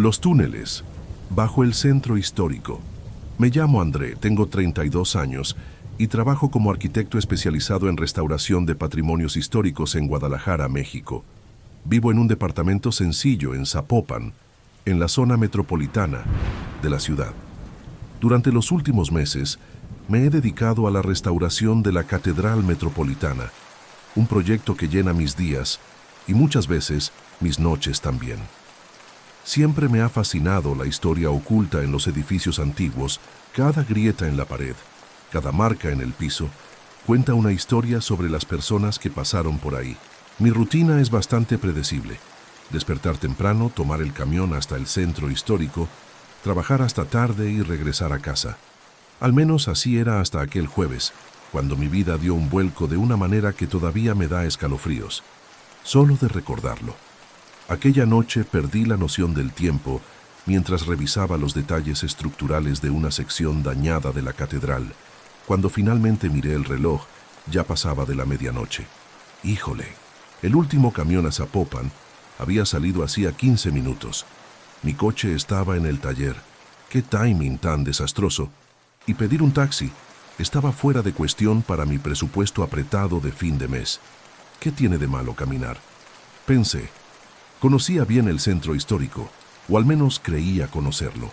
Los túneles, bajo el centro histórico. Me llamo André, tengo 32 años y trabajo como arquitecto especializado en restauración de patrimonios históricos en Guadalajara, México. Vivo en un departamento sencillo en Zapopan, en la zona metropolitana de la ciudad. Durante los últimos meses, me he dedicado a la restauración de la Catedral Metropolitana, un proyecto que llena mis días y muchas veces mis noches también. Siempre me ha fascinado la historia oculta en los edificios antiguos. Cada grieta en la pared, cada marca en el piso, cuenta una historia sobre las personas que pasaron por ahí. Mi rutina es bastante predecible. Despertar temprano, tomar el camión hasta el centro histórico, trabajar hasta tarde y regresar a casa. Al menos así era hasta aquel jueves, cuando mi vida dio un vuelco de una manera que todavía me da escalofríos, solo de recordarlo. Aquella noche perdí la noción del tiempo mientras revisaba los detalles estructurales de una sección dañada de la catedral. Cuando finalmente miré el reloj, ya pasaba de la medianoche. ¡Híjole! El último camión a Zapopan había salido hacía 15 minutos. Mi coche estaba en el taller. ¡Qué timing tan desastroso! Y pedir un taxi estaba fuera de cuestión para mi presupuesto apretado de fin de mes. ¿Qué tiene de malo caminar? Pensé. Conocía bien el centro histórico, o al menos creía conocerlo.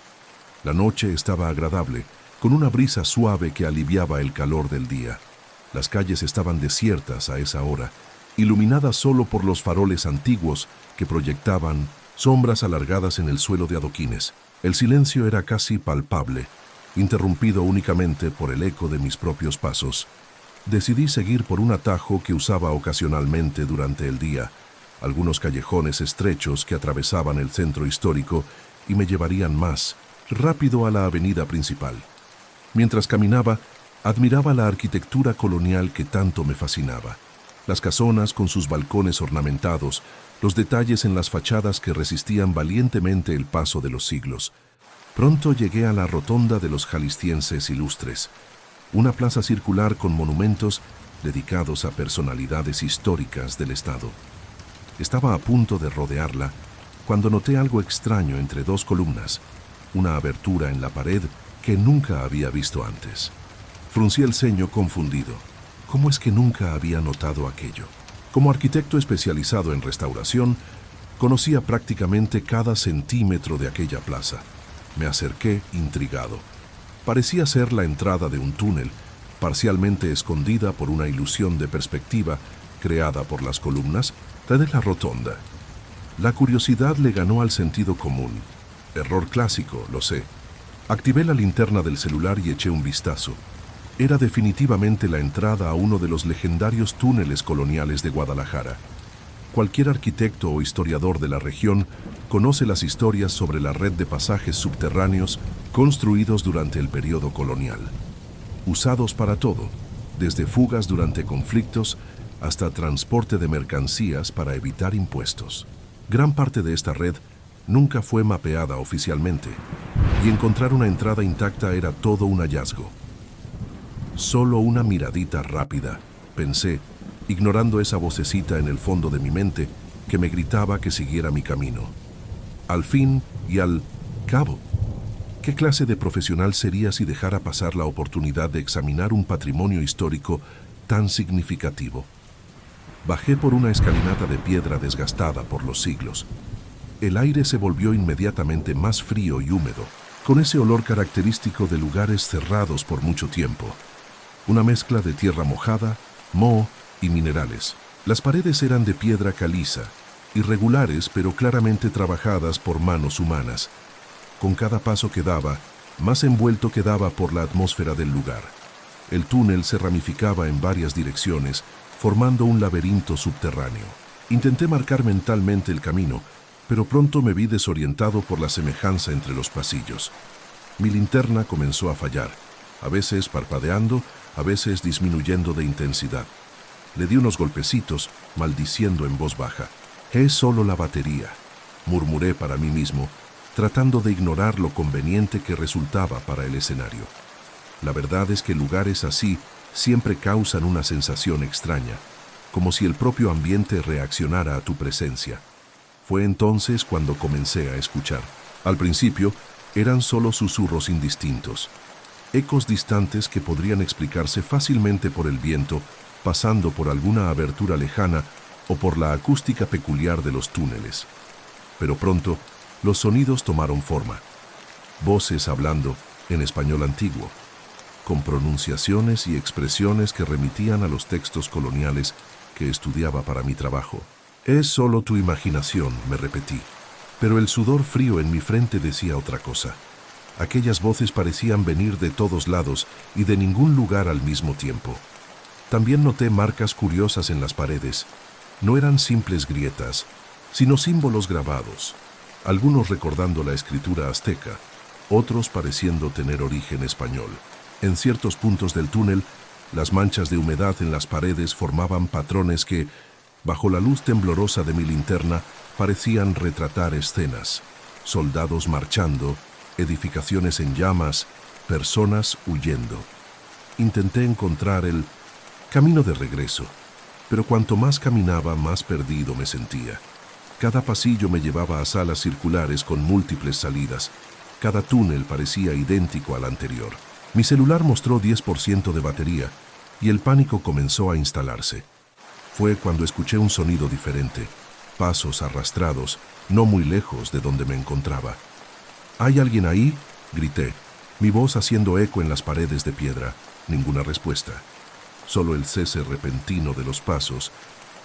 La noche estaba agradable, con una brisa suave que aliviaba el calor del día. Las calles estaban desiertas a esa hora, iluminadas solo por los faroles antiguos que proyectaban sombras alargadas en el suelo de adoquines. El silencio era casi palpable, interrumpido únicamente por el eco de mis propios pasos. Decidí seguir por un atajo que usaba ocasionalmente durante el día, algunos callejones estrechos que atravesaban el centro histórico y me llevarían más rápido a la avenida principal. Mientras caminaba, admiraba la arquitectura colonial que tanto me fascinaba. Las casonas con sus balcones ornamentados, los detalles en las fachadas que resistían valientemente el paso de los siglos. Pronto llegué a la rotonda de los jaliscienses ilustres, una plaza circular con monumentos dedicados a personalidades históricas del estado. Estaba a punto de rodearla cuando noté algo extraño entre dos columnas, una abertura en la pared que nunca había visto antes. Fruncí el ceño confundido. ¿Cómo es que nunca había notado aquello? Como arquitecto especializado en restauración, conocía prácticamente cada centímetro de aquella plaza. Me acerqué intrigado. Parecía ser la entrada de un túnel, parcialmente escondida por una ilusión de perspectiva creada por las columnas de la rotonda. La curiosidad le ganó al sentido común. Error clásico, lo sé. Activé la linterna del celular y eché un vistazo. Era definitivamente la entrada a uno de los legendarios túneles coloniales de Guadalajara. Cualquier arquitecto o historiador de la región conoce las historias sobre la red de pasajes subterráneos construidos durante el periodo colonial. Usados para todo, desde fugas durante conflictos hasta transporte de mercancías para evitar impuestos. Gran parte de esta red nunca fue mapeada oficialmente, y encontrar una entrada intacta era todo un hallazgo. Solo una miradita rápida, pensé, ignorando esa vocecita en el fondo de mi mente que me gritaba que siguiera mi camino. Al fin y al cabo, ¿qué clase de profesional sería si dejara pasar la oportunidad de examinar un patrimonio histórico tan significativo? Bajé por una escalinata de piedra desgastada por los siglos. El aire se volvió inmediatamente más frío y húmedo, con ese olor característico de lugares cerrados por mucho tiempo. Una mezcla de tierra mojada, moho y minerales. Las paredes eran de piedra caliza, irregulares pero claramente trabajadas por manos humanas. Con cada paso que daba, más envuelto quedaba por la atmósfera del lugar. El túnel se ramificaba en varias direcciones, formando un laberinto subterráneo. Intenté marcar mentalmente el camino, pero pronto me vi desorientado por la semejanza entre los pasillos. Mi linterna comenzó a fallar, a veces parpadeando, a veces disminuyendo de intensidad. Le di unos golpecitos, maldiciendo en voz baja. «Es solo la batería», murmuré para mí mismo, tratando de ignorar lo conveniente que resultaba para el escenario. La verdad es que lugares así siempre causan una sensación extraña, como si el propio ambiente reaccionara a tu presencia. Fue entonces cuando comencé a escuchar. Al principio, eran solo susurros indistintos, ecos distantes que podrían explicarse fácilmente por el viento, pasando por alguna abertura lejana o por la acústica peculiar de los túneles. Pero pronto, los sonidos tomaron forma. Voces hablando en español antiguo, con pronunciaciones y expresiones que remitían a los textos coloniales que estudiaba para mi trabajo. «Es solo tu imaginación», me repetí. Pero el sudor frío en mi frente decía otra cosa. Aquellas voces parecían venir de todos lados y de ningún lugar al mismo tiempo. También noté marcas curiosas en las paredes. No eran simples grietas, sino símbolos grabados, algunos recordando la escritura azteca, otros pareciendo tener origen español. En ciertos puntos del túnel, las manchas de humedad en las paredes formaban patrones que, bajo la luz temblorosa de mi linterna, parecían retratar escenas: soldados marchando, edificaciones en llamas, personas huyendo. Intenté encontrar el camino de regreso, pero cuanto más caminaba, más perdido me sentía. Cada pasillo me llevaba a salas circulares con múltiples salidas. Cada túnel parecía idéntico al anterior. Mi celular mostró 10% de batería y el pánico comenzó a instalarse. Fue cuando escuché un sonido diferente, pasos arrastrados, no muy lejos de donde me encontraba. «¿Hay alguien ahí?», grité, mi voz haciendo eco en las paredes de piedra. Ninguna respuesta. Solo el cese repentino de los pasos,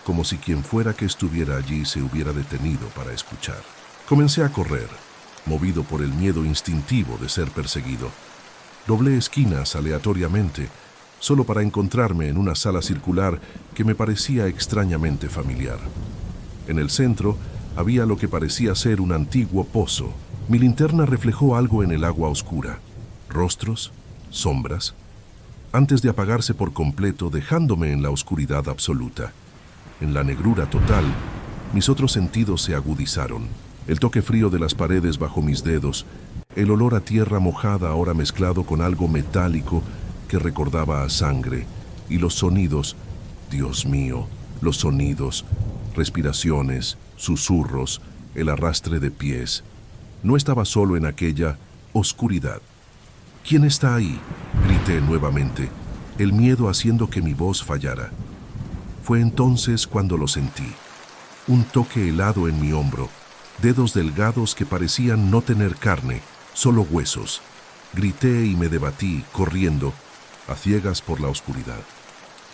como si quien fuera que estuviera allí se hubiera detenido para escuchar. Comencé a correr, movido por el miedo instintivo de ser perseguido. Doblé esquinas aleatoriamente, solo para encontrarme en una sala circular que me parecía extrañamente familiar. En el centro había lo que parecía ser un antiguo pozo. Mi linterna reflejó algo en el agua oscura. Rostros, sombras, antes de apagarse por completo, dejándome en la oscuridad absoluta. En la negrura total, mis otros sentidos se agudizaron. El toque frío de las paredes bajo mis dedos, el olor a tierra mojada ahora mezclado con algo metálico que recordaba a sangre, y los sonidos, Dios mío, los sonidos, respiraciones, susurros, el arrastre de pies. No estaba solo en aquella oscuridad. «¿Quién está ahí?», grité nuevamente, el miedo haciendo que mi voz fallara. Fue entonces cuando lo sentí. Un toque helado en mi hombro, dedos delgados que parecían no tener carne, solo huesos. Grité y me debatí, corriendo, a ciegas por la oscuridad.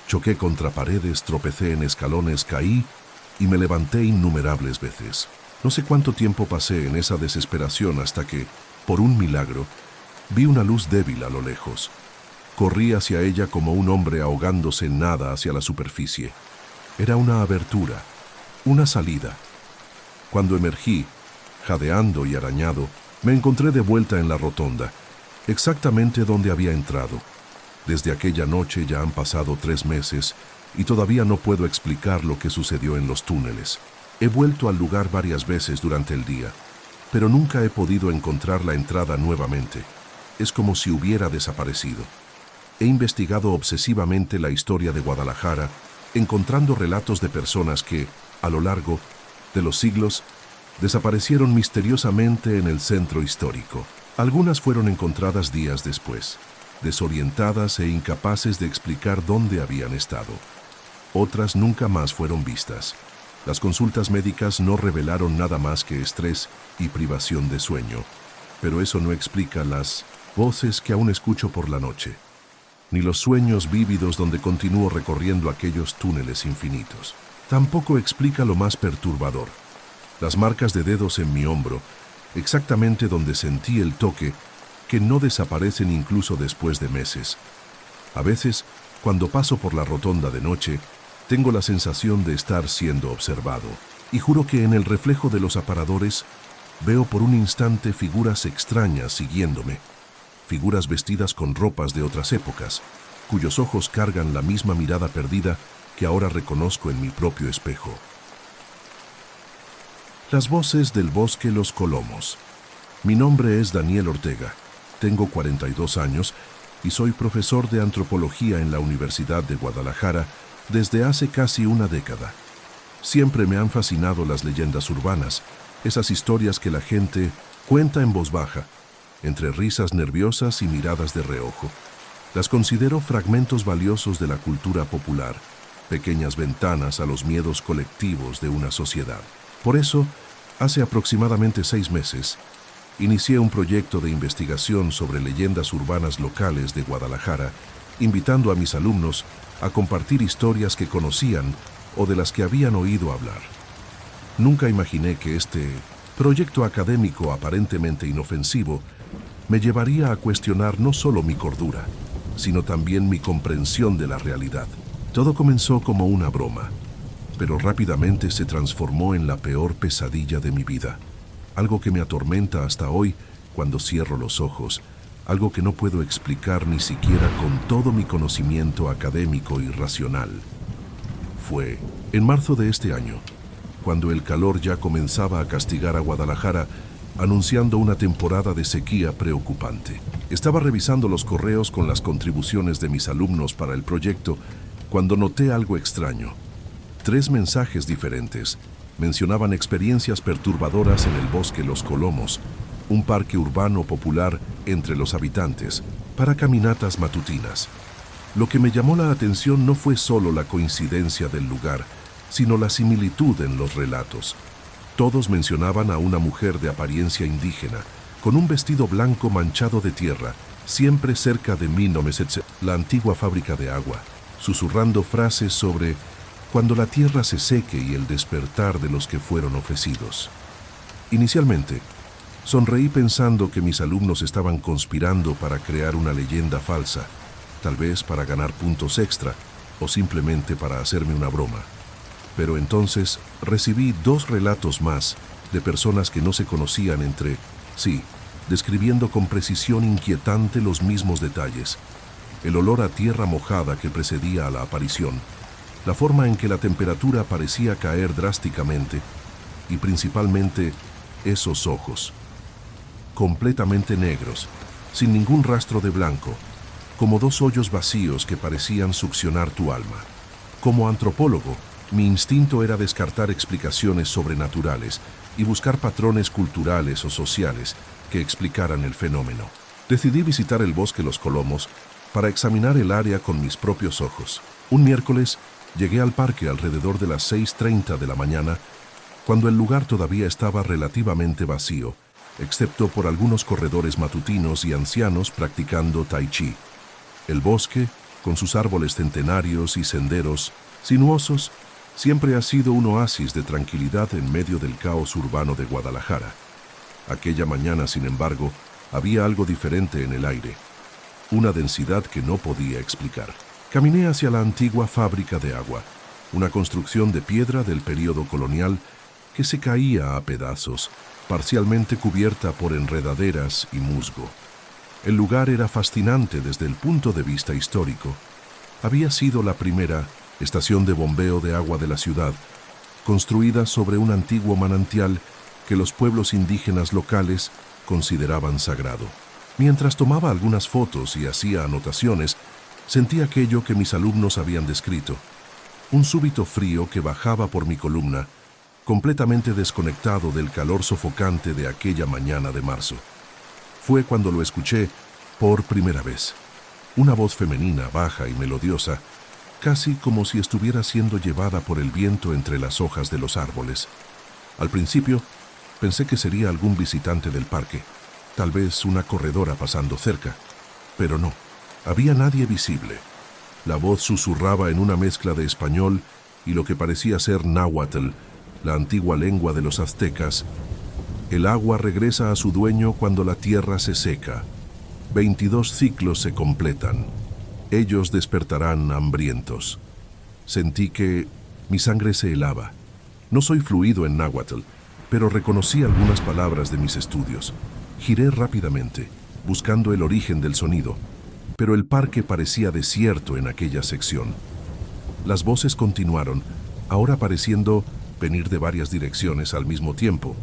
Choqué contra paredes, tropecé en escalones, caí y me levanté innumerables veces. No sé cuánto tiempo pasé en esa desesperación hasta que, por un milagro, vi una luz débil a lo lejos. Corrí hacia ella como un hombre ahogándose en nada hacia la superficie. Era una abertura, una salida. Cuando emergí, jadeando y arañado, me encontré de vuelta en la rotonda, exactamente donde había entrado. Desde aquella noche ya han pasado 3 meses y todavía no puedo explicar lo que sucedió en los túneles. He vuelto al lugar varias veces durante el día, pero nunca he podido encontrar la entrada nuevamente. Es como si hubiera desaparecido. He investigado obsesivamente la historia de Guadalajara, encontrando relatos de personas que, a lo largo de los siglos, desaparecieron misteriosamente en el centro histórico. Algunas fueron encontradas días después, desorientadas e incapaces de explicar dónde habían estado. Otras nunca más fueron vistas. Las consultas médicas no revelaron nada más que estrés y privación de sueño, pero eso no explica las voces que aún escucho por la noche, ni los sueños vívidos donde continúo recorriendo aquellos túneles infinitos. Tampoco explica lo más perturbador: las marcas de dedos en mi hombro, exactamente donde sentí el toque, que no desaparecen incluso después de meses. A veces, cuando paso por la rotonda de noche, tengo la sensación de estar siendo observado, y juro que en el reflejo de los aparadores veo por un instante figuras extrañas siguiéndome, figuras vestidas con ropas de otras épocas, cuyos ojos cargan la misma mirada perdida que ahora reconozco en mi propio espejo. Las voces del bosque Los Colomos. Mi nombre es Daniel Ortega, tengo 42 años y soy profesor de antropología en la Universidad de Guadalajara desde hace casi una década. Siempre me han fascinado las leyendas urbanas, esas historias que la gente Cuenta en voz baja, entre risas nerviosas y miradas de reojo. Las considero fragmentos valiosos de la cultura popular, pequeñas ventanas a los miedos colectivos de una sociedad. Por eso, hace aproximadamente 6 meses, inicié un proyecto de investigación sobre leyendas urbanas locales de Guadalajara, invitando a mis alumnos a compartir historias que conocían o de las que habían oído hablar. Nunca imaginé que este proyecto académico aparentemente inofensivo me llevaría a cuestionar no solo mi cordura, sino también mi comprensión de la realidad. Todo comenzó como una broma, pero rápidamente se transformó en la peor pesadilla de mi vida. Algo que me atormenta hasta hoy cuando cierro los ojos, algo que no puedo explicar ni siquiera con todo mi conocimiento académico y racional. Fue en marzo de este año, cuando el calor ya comenzaba a castigar a Guadalajara, anunciando una temporada de sequía preocupante. Estaba revisando los correos con las contribuciones de mis alumnos para el proyecto cuando noté algo extraño. 3 mensajes diferentes mencionaban experiencias perturbadoras en el bosque Los Colomos, un parque urbano popular entre los habitantes, para caminatas matutinas. Lo que me llamó la atención no fue solo la coincidencia del lugar, sino la similitud en los relatos. Todos mencionaban a una mujer de apariencia indígena, con un vestido blanco manchado de tierra, siempre cerca de Minomesetze, la antigua fábrica de agua, susurrando frases sobre cuando la tierra se seque y el despertar de los que fueron ofrecidos. Inicialmente, sonreí pensando que mis alumnos estaban conspirando para crear una leyenda falsa, tal vez para ganar puntos extra o simplemente para hacerme una broma. Pero entonces recibí 2 relatos más de personas que no se conocían entre sí, describiendo con precisión inquietante los mismos detalles. El olor a tierra mojada que precedía a la aparición, la forma en que la temperatura parecía caer drásticamente y principalmente esos ojos, completamente negros, sin ningún rastro de blanco, como 2 hoyos vacíos que parecían succionar tu alma. Como antropólogo, mi instinto era descartar explicaciones sobrenaturales y buscar patrones culturales o sociales que explicaran el fenómeno. Decidí visitar el bosque Los Colomos para examinar el área con mis propios ojos. Un miércoles, llegué al parque alrededor de las 6:30 de la mañana, cuando el lugar todavía estaba relativamente vacío, excepto por algunos corredores matutinos y ancianos practicando tai chi. El bosque, con sus árboles centenarios y senderos sinuosos, siempre ha sido un oasis de tranquilidad en medio del caos urbano de Guadalajara. Aquella mañana, sin embargo, había algo diferente en el aire, una densidad que no podía explicar. Caminé hacia la antigua fábrica de agua, una construcción de piedra del período colonial que se caía a pedazos, parcialmente cubierta por enredaderas y musgo. El lugar era fascinante desde el punto de vista histórico. Había sido la primera estación de bombeo de agua de la ciudad, construida sobre un antiguo manantial que los pueblos indígenas locales consideraban sagrado. Mientras tomaba algunas fotos y hacía anotaciones, sentí aquello que mis alumnos habían descrito, un súbito frío que bajaba por mi columna, completamente desconectado del calor sofocante de aquella mañana de marzo. Fue cuando lo escuché por primera vez. Una voz femenina, baja y melodiosa, casi como si estuviera siendo llevada por el viento entre las hojas de los árboles. Al principio, pensé que sería algún visitante del parque, tal vez una corredora pasando cerca, pero no, había nadie visible. La voz susurraba en una mezcla de español y lo que parecía ser náhuatl, la antigua lengua de los aztecas. El agua regresa a su dueño cuando la tierra se seca. 22 ciclos se completan. Ellos despertarán hambrientos. Sentí que mi sangre se helaba. No soy fluido en náhuatl, pero reconocí algunas palabras de mis estudios. Giré rápidamente, buscando el origen del sonido, pero el parque parecía desierto en aquella sección. Las voces continuaron, ahora pareciendo venir de varias direcciones al mismo tiempo,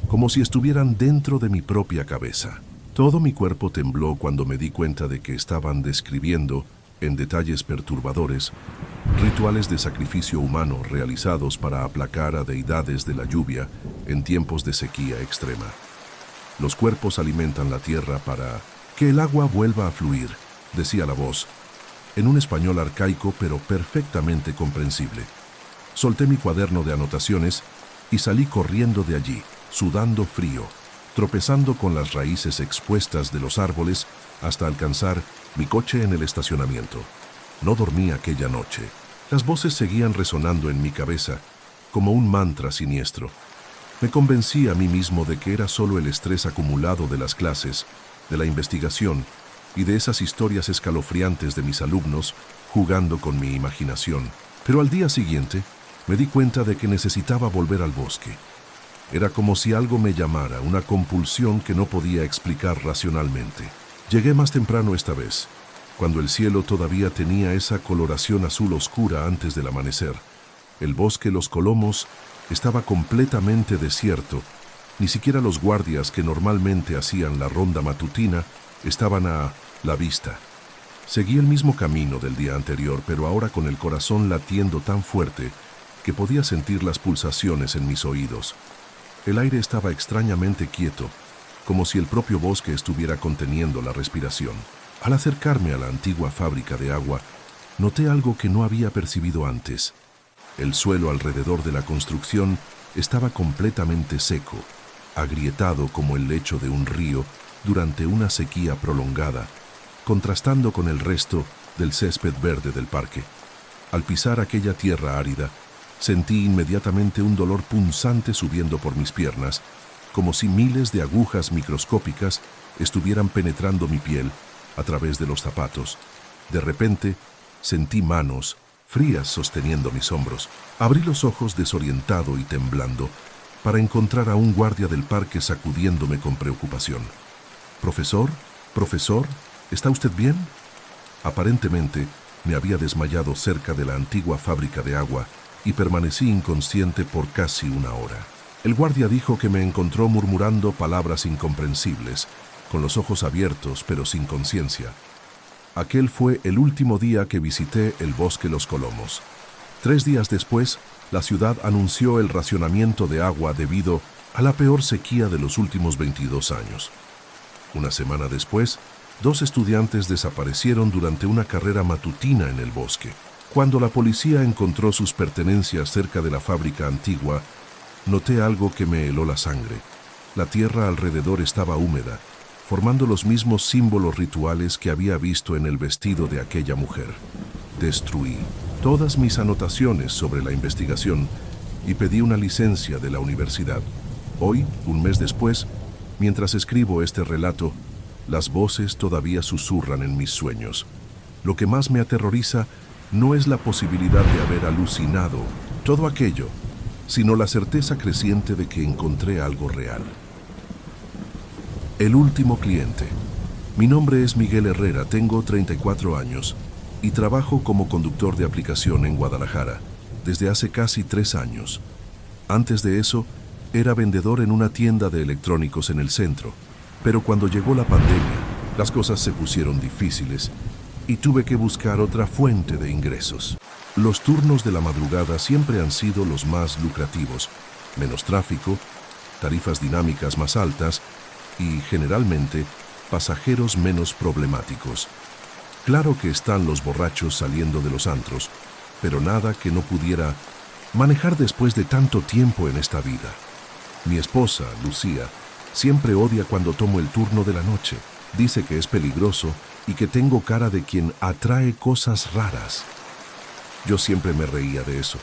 como si estuvieran dentro de mi propia cabeza. Todo mi cuerpo tembló cuando me di cuenta de que estaban describiendo, en detalles perturbadores, rituales de sacrificio humano realizados para aplacar a deidades de la lluvia en tiempos de sequía extrema. Los cuerpos alimentan la tierra para que el agua vuelva a fluir, decía la voz, en un español arcaico pero perfectamente comprensible. Solté mi cuaderno de anotaciones y salí corriendo de allí, sudando frío, tropezando con las raíces expuestas de los árboles hasta alcanzar mi coche en el estacionamiento. No dormí aquella noche. Las voces seguían resonando en mi cabeza, como un mantra siniestro. Me convencí a mí mismo de que era solo el estrés acumulado de las clases, de la investigación y de esas historias escalofriantes de mis alumnos jugando con mi imaginación. Pero al día siguiente me di cuenta de que necesitaba volver al bosque. Era como si algo me llamara, una compulsión que no podía explicar racionalmente. Llegué más temprano esta vez, cuando el cielo todavía tenía esa coloración azul oscura antes del amanecer. El bosque Los Colomos estaba completamente desierto. Ni siquiera los guardias que normalmente hacían la ronda matutina estaban a la vista. Seguí el mismo camino del día anterior, pero ahora con el corazón latiendo tan fuerte que podía sentir las pulsaciones en mis oídos. El aire estaba extrañamente quieto, como si el propio bosque estuviera conteniendo la respiración. Al acercarme a la antigua fábrica de agua, noté algo que no había percibido antes. El suelo alrededor de la construcción estaba completamente seco, agrietado como el lecho de un río durante una sequía prolongada, contrastando con el resto del césped verde del parque. Al pisar aquella tierra árida, sentí inmediatamente un dolor punzante subiendo por mis piernas, como si miles de agujas microscópicas estuvieran penetrando mi piel a través de los zapatos. De repente, sentí manos frías sosteniendo mis hombros. Abrí los ojos desorientado y temblando para encontrar a un guardia del parque sacudiéndome con preocupación. «Profesor, profesor, ¿está usted bien?». Aparentemente, me había desmayado cerca de la antigua fábrica de agua y permanecí inconsciente por casi una hora. El guardia dijo que me encontró murmurando palabras incomprensibles, con los ojos abiertos pero sin conciencia. Aquel fue el último día que visité el bosque Los Colomos. 3 días después, la ciudad anunció el racionamiento de agua debido a la peor sequía de los últimos 22 años. Una semana después, 2 estudiantes desaparecieron durante una carrera matutina en el bosque. Cuando la policía encontró sus pertenencias cerca de la fábrica antigua, noté algo que me heló la sangre. La tierra alrededor estaba húmeda, formando los mismos símbolos rituales que había visto en el vestido de aquella mujer. Destruí todas mis anotaciones sobre la investigación y pedí una licencia de la universidad. Hoy, un mes después, mientras escribo este relato, las voces todavía susurran en mis sueños. Lo que más me aterroriza no es la posibilidad de haber alucinado todo aquello, sino la certeza creciente de que encontré algo real. El último cliente. Mi nombre es Miguel Herrera, tengo 34 años y trabajo como conductor de aplicación en Guadalajara desde hace casi 3 años. Antes de eso, era vendedor en una tienda de electrónicos en el centro, pero cuando llegó la pandemia, las cosas se pusieron difíciles y tuve que buscar otra fuente de ingresos. Los turnos de la madrugada siempre han sido los más lucrativos, menos tráfico, tarifas dinámicas más altas y, generalmente, pasajeros menos problemáticos. Claro que están los borrachos saliendo de los antros, pero nada que no pudiera manejar después de tanto tiempo en esta vida. Mi esposa, Lucía, siempre odia cuando tomo el turno de la noche. Dice que es peligroso y que tengo cara de quien atrae cosas raras. Yo siempre me reía de eso,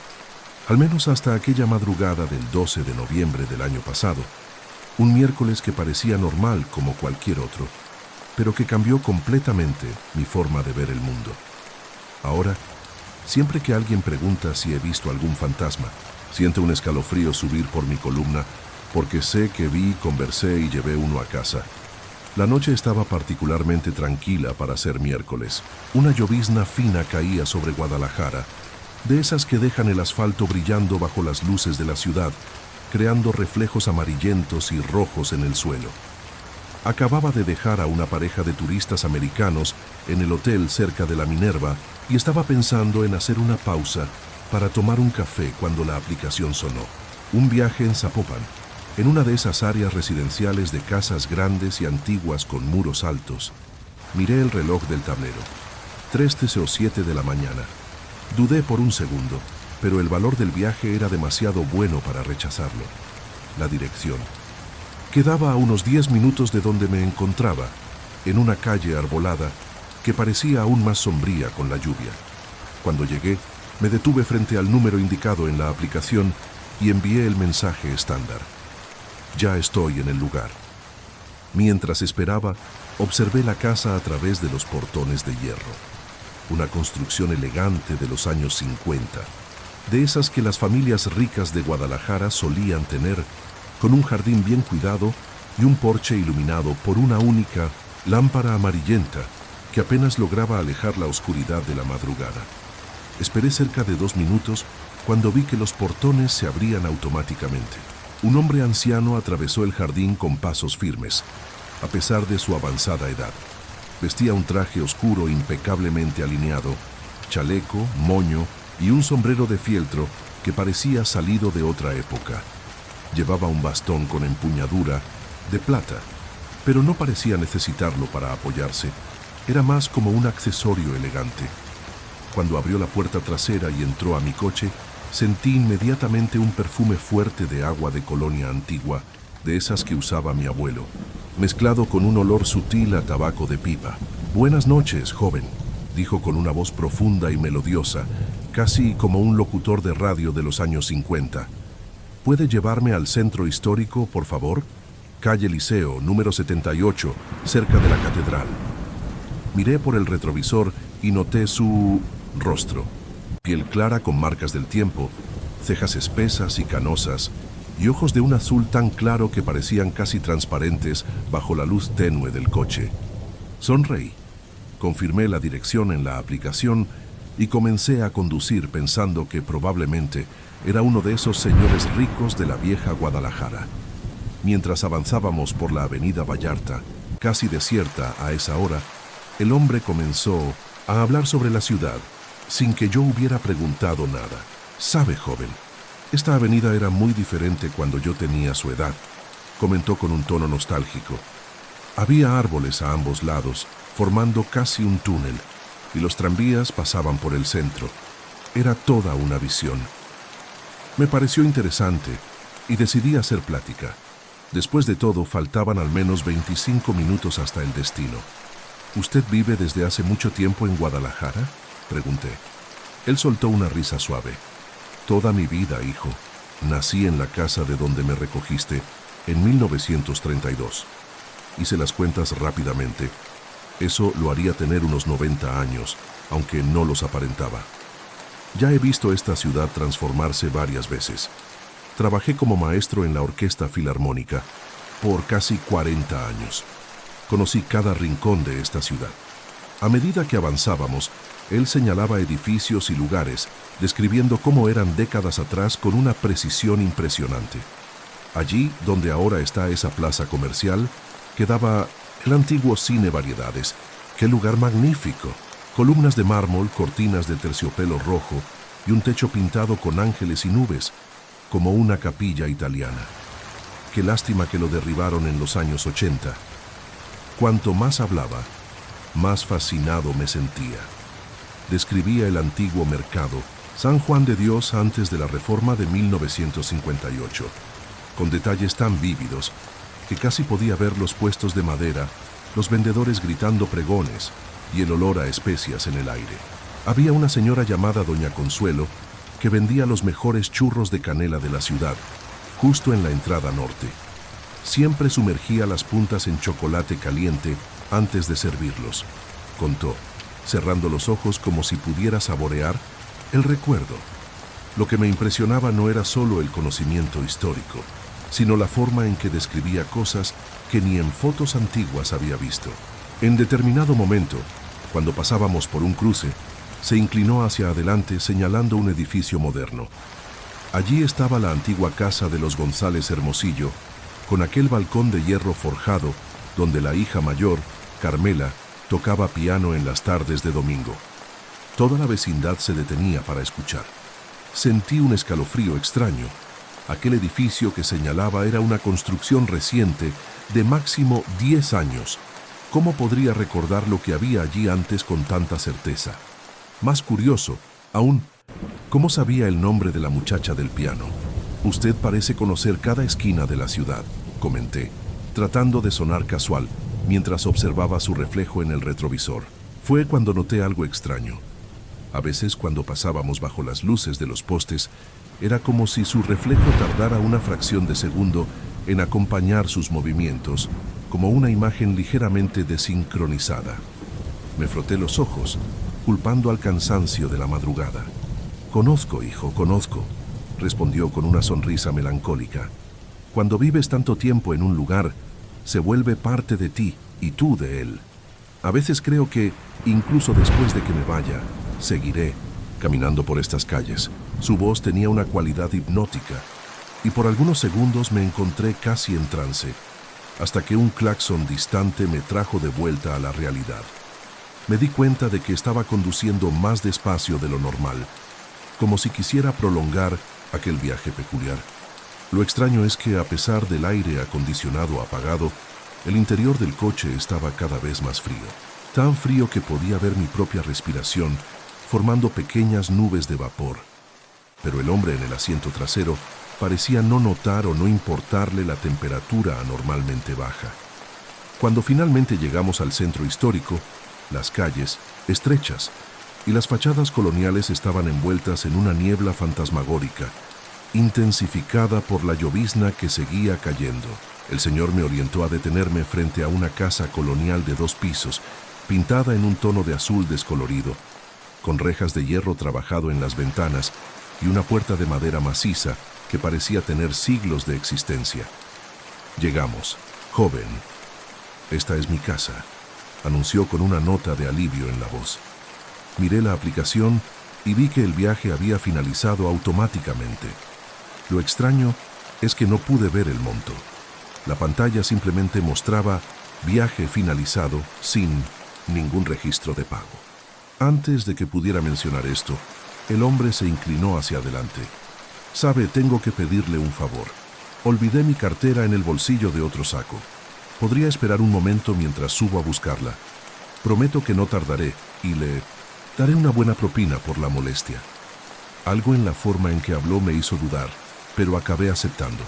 al menos hasta aquella madrugada del 12 de noviembre del año pasado, un miércoles que parecía normal como cualquier otro, pero que cambió completamente mi forma de ver el mundo. Ahora, siempre que alguien pregunta si he visto algún fantasma, siento un escalofrío subir por mi columna porque sé que vi, conversé y llevé uno a casa. La noche estaba particularmente tranquila para ser miércoles. Una llovizna fina caía sobre Guadalajara, de esas que dejan el asfalto brillando bajo las luces de la ciudad, creando reflejos amarillentos y rojos en el suelo. Acababa de dejar a una pareja de turistas americanos en el hotel cerca de la Minerva y estaba pensando en hacer una pausa para tomar un café cuando la aplicación sonó. Un viaje en Zapopan. en una de esas áreas residenciales de casas grandes y antiguas con muros altos. Miré el reloj del tablero. 3:07 de la mañana. Dudé por un segundo, pero el valor del viaje era demasiado bueno para rechazarlo. La dirección. Quedaba a unos 10 minutos de donde me encontraba, en una calle arbolada que parecía aún más sombría con la lluvia. Cuando llegué, me detuve frente al número indicado en la aplicación y envié el mensaje estándar. Ya estoy en el lugar. Mientras esperaba, observé la casa a través de los portones de hierro. Una construcción elegante de los años 50, de esas que las familias ricas de Guadalajara solían tener, con un jardín bien cuidado y un porche iluminado por una única lámpara amarillenta que apenas lograba alejar la oscuridad de la madrugada. Esperé cerca de 2 minutos cuando vi que los portones se abrían automáticamente. Un hombre anciano atravesó el jardín con pasos firmes, a pesar de su avanzada edad. Vestía un traje oscuro impecablemente alineado, chaleco, moño y un sombrero de fieltro que parecía salido de otra época. Llevaba un bastón con empuñadura de plata, pero no parecía necesitarlo para apoyarse. Era más como un accesorio elegante. Cuando abrió la puerta trasera y entró a mi coche, sentí inmediatamente un perfume fuerte de agua de colonia antigua, de esas que usaba mi abuelo, mezclado con un olor sutil a tabaco de pipa. «Buenas noches, joven», dijo con una voz profunda y melodiosa, casi como un locutor de radio de los años 50. «¿Puede llevarme al centro histórico, por favor? Calle Liceo, número 78, cerca de la catedral». Miré por el retrovisor y noté su rostro. Piel clara con marcas del tiempo, cejas espesas y canosas, y ojos de un azul tan claro que parecían casi transparentes bajo la luz tenue del coche. Sonreí. Confirmé la dirección en la aplicación y comencé a conducir pensando que probablemente era uno de esos señores ricos de la vieja Guadalajara. Mientras avanzábamos por la avenida Vallarta, casi desierta a esa hora, el hombre comenzó a hablar sobre la ciudad, sin que yo hubiera preguntado nada. «Sabe, joven, esta avenida era muy diferente cuando yo tenía su edad», comentó con un tono nostálgico. Había árboles a ambos lados, formando casi un túnel, y los tranvías pasaban por el centro. Era toda una visión. Me pareció interesante y decidí hacer plática. Después de todo, faltaban al menos 25 minutos hasta el destino. «¿Usted vive desde hace mucho tiempo en Guadalajara?», pregunté. Él soltó una risa suave. «Toda mi vida, hijo. Nací en la casa de donde me recogiste en 1932. Hice las cuentas rápidamente. Eso lo haría tener unos 90 años, aunque no los aparentaba. Ya he visto esta ciudad transformarse varias veces. Trabajé como maestro en la Orquesta Filarmónica por casi 40 años. Conocí cada rincón de esta ciudad». A medida que avanzábamos, él señalaba edificios y lugares, describiendo cómo eran décadas atrás con una precisión impresionante. Allí, donde ahora está esa plaza comercial, quedaba el antiguo Cine Variedades. ¡Qué lugar magnífico! Columnas de mármol, cortinas de terciopelo rojo y un techo pintado con ángeles y nubes, como una capilla italiana. Qué lástima que lo derribaron en los años 80. Cuanto más hablaba, más fascinado me sentía. Describía el antiguo mercado, San Juan de Dios antes de la reforma de 1958, con detalles tan vívidos que casi podía ver los puestos de madera, los vendedores gritando pregones y el olor a especias en el aire. Había una señora llamada Doña Consuelo que vendía los mejores churros de canela de la ciudad, justo en la entrada norte. Siempre sumergía las puntas en chocolate caliente antes de servirlos, contó, cerrando los ojos como si pudiera saborear el recuerdo. Lo que me impresionaba no era solo el conocimiento histórico, sino la forma en que describía cosas que ni en fotos antiguas había visto. En determinado momento, cuando pasábamos por un cruce, se inclinó hacia adelante señalando un edificio moderno. Allí estaba la antigua casa de los González Hermosillo, con aquel balcón de hierro forjado donde la hija mayor, Carmela, tocaba piano en las tardes de domingo. Toda la vecindad se detenía para escuchar. Sentí un escalofrío extraño, Aquel edificio que señalaba era una construcción reciente de máximo 10 años. ¿Cómo podría recordar lo que había allí antes con tanta certeza? Más curioso, aún, ¿cómo sabía el nombre de la muchacha del piano? Usted parece conocer cada esquina de la ciudad, comenté, tratando de sonar casual, mientras observaba su reflejo en el retrovisor. Fue cuando noté algo extraño. A veces, cuando pasábamos bajo las luces de los postes, era como si su reflejo tardara una fracción de segundo en acompañar sus movimientos, como una imagen ligeramente desincronizada. Me froté los ojos, culpando al cansancio de la madrugada. «Conozco, hijo, conozco», respondió con una sonrisa melancólica. «Cuando vives tanto tiempo en un lugar, se vuelve parte de ti y tú de él. A veces creo que, incluso después de que me vaya, seguiré caminando por estas calles». Su voz tenía una cualidad hipnótica, y por algunos segundos me encontré casi en trance, hasta que un claxon distante me trajo de vuelta a la realidad. Me di cuenta de que estaba conduciendo más despacio de lo normal, como si quisiera prolongar aquel viaje peculiar. Lo extraño es que, a pesar del aire acondicionado apagado, el interior del coche estaba cada vez más frío. Tan frío que podía ver mi propia respiración formando pequeñas nubes de vapor. Pero el hombre en el asiento trasero parecía no notar o no importarle la temperatura anormalmente baja. Cuando finalmente llegamos al centro histórico, las calles, estrechas, y las fachadas coloniales estaban envueltas en una niebla fantasmagórica, intensificada por la llovizna que seguía cayendo. El señor me orientó a detenerme frente a una casa colonial de 2 pisos, pintada en un tono de azul descolorido, con rejas de hierro trabajado en las ventanas y una puerta de madera maciza que parecía tener siglos de existencia. Llegamos. «Joven, esta es mi casa», anunció con una nota de alivio en la voz. Miré la aplicación y vi que el viaje había finalizado automáticamente. Lo extraño es que no pude ver el monto. La pantalla simplemente mostraba «viaje finalizado» sin ningún registro de pago. Antes de que pudiera mencionar esto, el hombre se inclinó hacia adelante. «Sabe, tengo que pedirle un favor. Olvidé mi cartera en el bolsillo de otro saco. ¿Podría esperar un momento mientras subo a buscarla? Prometo que no tardaré y le daré una buena propina por la molestia». Algo en la forma en que habló me hizo dudar, pero acabé aceptando.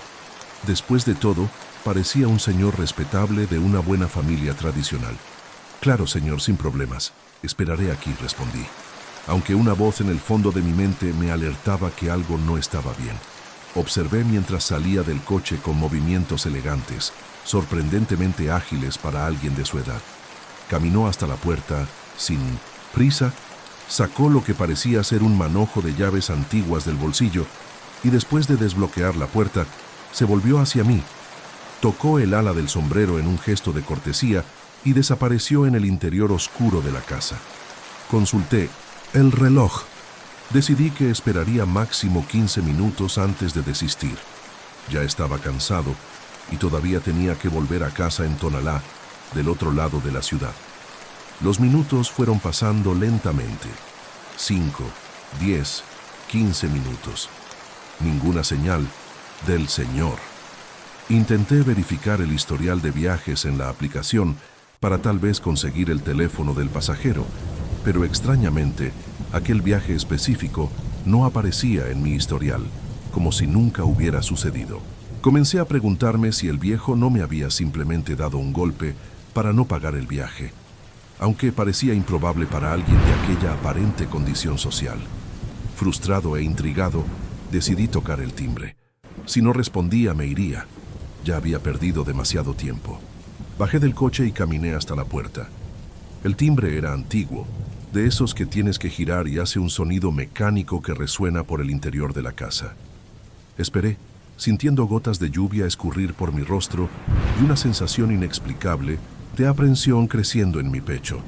Después de todo, parecía un señor respetable de una buena familia tradicional. «Claro, señor, sin problemas. Esperaré aquí», respondí, aunque una voz en el fondo de mi mente me alertaba que algo no estaba bien. Observé mientras salía del coche con movimientos elegantes, sorprendentemente ágiles para alguien de su edad. Caminó hasta la puerta, sin prisa, sacó lo que parecía ser un manojo de llaves antiguas del bolsillo y después de desbloquear la puerta, se volvió hacia mí, tocó el ala del sombrero en un gesto de cortesía y desapareció en el interior oscuro de la casa. Consulté el reloj. Decidí que esperaría máximo 15 minutos antes de desistir. Ya estaba cansado y todavía tenía que volver a casa en Tonalá, del otro lado de la ciudad. Los minutos fueron pasando lentamente. 5, 10, 15 minutos. Ninguna señal del señor. Intenté verificar el historial de viajes en la aplicación para tal vez conseguir el teléfono del pasajero, pero extrañamente, aquel viaje específico no aparecía en mi historial, como si nunca hubiera sucedido. Comencé a preguntarme si el viejo no me había simplemente dado un golpe para no pagar el viaje, aunque parecía improbable para alguien de aquella aparente condición social. Frustrado e intrigado, decidí tocar el timbre. Si no respondía, me iría. Ya había perdido demasiado tiempo. Bajé del coche y caminé hasta la puerta. El timbre era antiguo, de esos que tienes que girar y hace un sonido mecánico que resuena por el interior de la casa. Esperé, sintiendo gotas de lluvia escurrir por mi rostro y una sensación inexplicable de aprensión creciendo en mi pecho.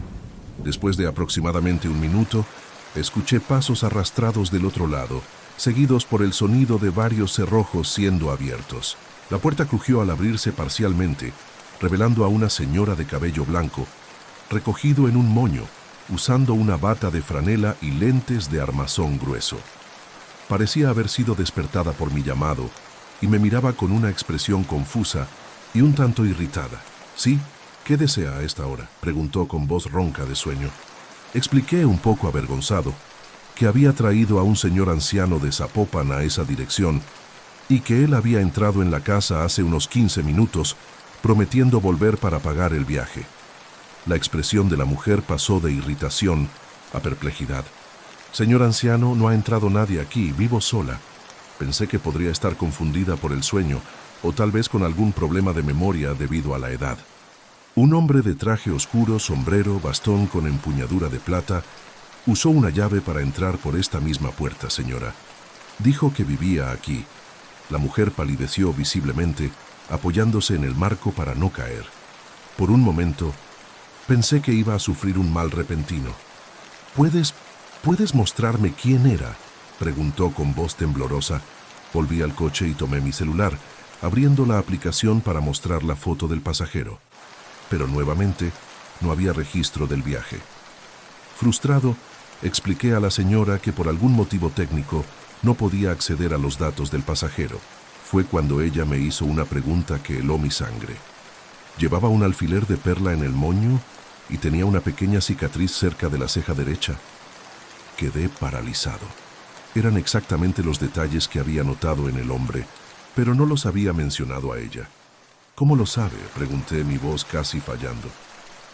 Después de aproximadamente un minuto, escuché pasos arrastrados del otro lado, seguidos por el sonido de varios cerrojos siendo abiertos. La puerta crujió al abrirse parcialmente, revelando a una señora de cabello blanco, recogido en un moño, usando una bata de franela y lentes de armazón grueso. Parecía haber sido despertada por mi llamado, y me miraba con una expresión confusa y un tanto irritada. ¿Sí? ¿Qué desea a esta hora?, preguntó con voz ronca de sueño. Expliqué un poco avergonzado que había traído a un señor anciano de Zapopan a esa dirección y que él había entrado en la casa hace unos 15 minutos prometiendo volver para pagar el viaje. La expresión de la mujer pasó de irritación a perplejidad. Señor anciano, no ha entrado nadie aquí, vivo sola. Pensé que podría estar confundida por el sueño o tal vez con algún problema de memoria debido a la edad. Un hombre de traje oscuro, sombrero, bastón con empuñadura de plata, usó una llave para entrar por esta misma puerta, señora. Dijo que vivía aquí. La mujer palideció visiblemente, apoyándose en el marco para no caer. Por un momento, pensé que iba a sufrir un mal repentino. ¿Puedes mostrarme quién era?, preguntó con voz temblorosa. Volví al coche y tomé mi celular, abriendo la aplicación para mostrar la foto del pasajero. Pero nuevamente, no había registro del viaje. Frustrado, expliqué a la señora que por algún motivo técnico no podía acceder a los datos del pasajero. Fue cuando ella me hizo una pregunta que heló mi sangre. Llevaba un alfiler de perla en el moño y tenía una pequeña cicatriz cerca de la ceja derecha. Quedé paralizado. Eran exactamente los detalles que había notado en el hombre, pero no los había mencionado a ella. ¿Cómo lo sabe?, pregunté, mi voz casi fallando.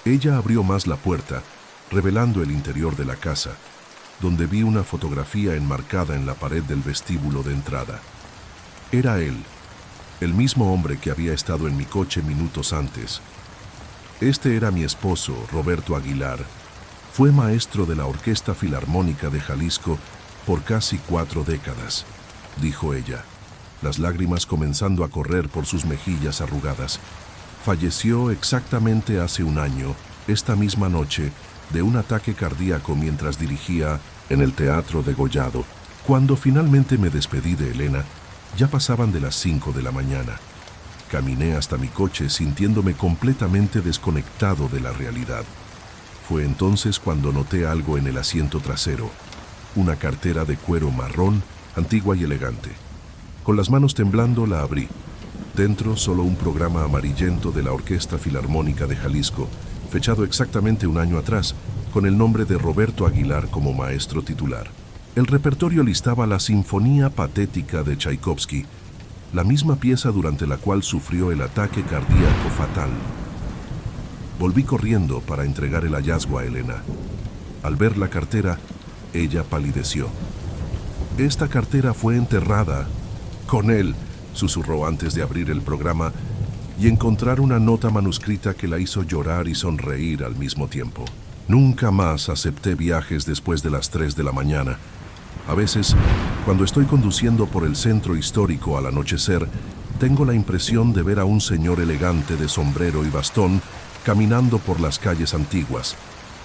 Ella abrió más la puerta, revelando el interior de la casa, donde vi una fotografía enmarcada en la pared del vestíbulo de entrada. Era él, el mismo hombre que había estado en mi coche minutos antes. Este era mi esposo, Roberto Aguilar. Fue maestro de la Orquesta Filarmónica de Jalisco por casi 4 décadas, dijo ella, las lágrimas comenzando a correr por sus mejillas arrugadas. Falleció exactamente hace un año, esta misma noche, de un ataque cardíaco mientras dirigía en el Teatro Degollado. Cuando finalmente me despedí de Elena, ya pasaban de las 5 de la mañana. Caminé hasta mi coche sintiéndome completamente desconectado de la realidad. Fue entonces cuando noté algo en el asiento trasero, una cartera de cuero marrón, antigua y elegante. Con las manos temblando la abrí. Dentro solo un programa amarillento de la Orquesta Filarmónica de Jalisco, fechado exactamente un año atrás, con el nombre de Roberto Aguilar como maestro titular. El repertorio listaba la Sinfonía Patética de Tchaikovsky, la misma pieza durante la cual sufrió el ataque cardíaco fatal. Volví corriendo para entregar el hallazgo a Elena. Al ver la cartera, ella palideció. «Esta cartera fue enterrada con él», susurró antes de abrir el programa y encontrar una nota manuscrita que la hizo llorar y sonreír al mismo tiempo. Nunca más acepté viajes después de las 3 de la mañana. A veces, cuando estoy conduciendo por el centro histórico al anochecer, tengo la impresión de ver a un señor elegante de sombrero y bastón caminando por las calles antiguas,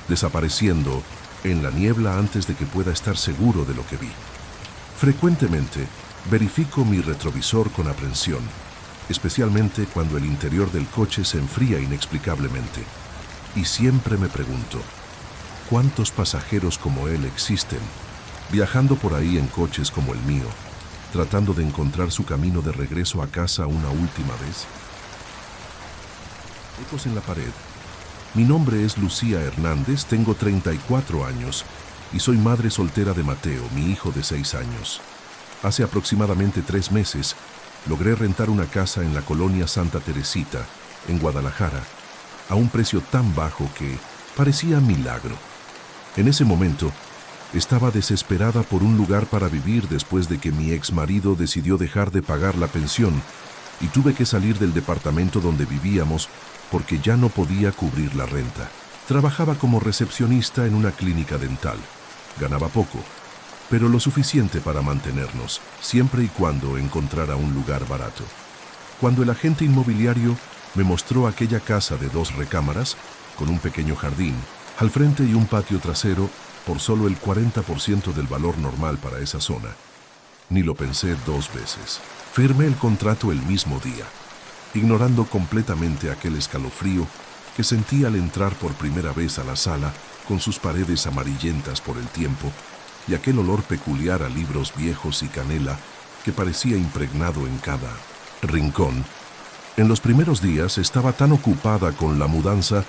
desapareciendo en la niebla antes de que pueda estar seguro de lo que vi. Frecuentemente, verifico mi retrovisor con aprensión, especialmente cuando el interior del coche se enfría inexplicablemente. Y siempre me pregunto, ¿cuántos pasajeros como él existen, viajando por ahí en coches como el mío, tratando de encontrar su camino de regreso a casa una última vez? Ecos en la pared. Mi nombre es Lucía Hernández, tengo 34 años y soy madre soltera de Mateo, mi hijo de 6 años. Hace aproximadamente 3 meses, logré rentar una casa en la colonia Santa Teresita, en Guadalajara, a un precio tan bajo que parecía milagro. En ese momento, estaba desesperada por un lugar para vivir después de que mi exmarido decidió dejar de pagar la pensión y tuve que salir del departamento donde vivíamos porque ya no podía cubrir la renta. Trabajaba como recepcionista en una clínica dental. Ganaba poco, pero lo suficiente para mantenernos, siempre y cuando encontrara un lugar barato. Cuando el agente inmobiliario me mostró aquella casa de 2 recámaras, con un pequeño jardín, al frente y un patio trasero, por solo el 40% del valor normal para esa zona, ni lo pensé 2 veces. Firmé el contrato el mismo día, ignorando completamente aquel escalofrío que sentí al entrar por primera vez a la sala con sus paredes amarillentas por el tiempo y aquel olor peculiar a libros viejos y canela que parecía impregnado en cada rincón. En los primeros días estaba tan ocupada con la mudanza